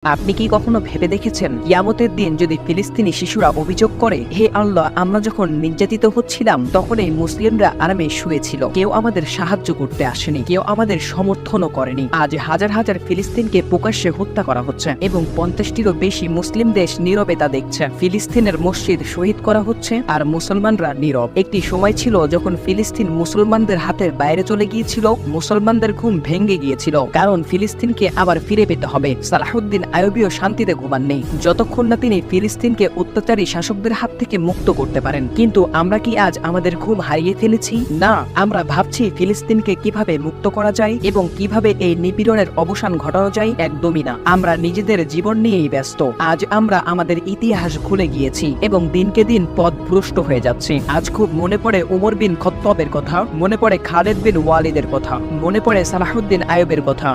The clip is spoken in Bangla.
আপনি কি কখনো ভেবে দেখেছেন কিয়ামতের দিন যদি ফিলিস্তিনি শিশুরা অভিযোগ করে, হে আল্লাহ, আমরা যখন নির্যাতিত হচ্ছিলাম তখন এই মুসলিমরা আরামে শুয়েছিল, কেউ আমাদের সাহায্য করতে আসেনি, কেউ আমাদের সমর্থনও করেনি। আজ হাজার হাজার ফিলিস্তিনকে প্রকাশ্যে হত্যা করা হচ্ছে এবং 50টিরও বেশি মুসলিম দেশ নীরবে তা দেখছে। ফিলিস্তিনের মসজিদ শহীদ করা হচ্ছে আর মুসলমানরা নীরব। একটি সময় ছিল যখন ফিলিস্তিন মুসলমানদের হাতের বাইরে চলে গিয়েছিল, মুসলমানদের ঘুম ভেঙে গিয়েছিল, কারণ ফিলিস্তিনকে আবার ফিরে পেতে হবে। সালাহুদ্দিন আইয়ুবীও শান্তিতে ঘুমাননি যতক্ষণ না তিনি ফিলিস্তিনকে অত্যাচারী শাসকদের হাত থেকে মুক্ত করতে পারেন। কিন্তু আমরা কি আজ আমাদের ঘুম হারিয়ে ফেলেছি? না, আমরা ভাবছি ফিলিস্তিনকে কিভাবে মুক্ত করা যায় এবং কিভাবে এই নিপীড়নের অবসান ঘটানো যায়। একদমই না, আমরা নিজেদের জীবন নিয়েই ব্যস্ত। আজ আমরা আমাদের ইতিহাস ভুলে গিয়েছি এবং দিনকে দিন পথভ্রষ্ট হয়ে যাচ্ছি। আজ খুব মনে পড়ে উমর বিন খাত্তাবের কথা, মনে পড়ে খালিদ বিন ওয়ালিদের কথা, মনে পড়ে সালাহুদ্দিন আইয়ুবের কথা।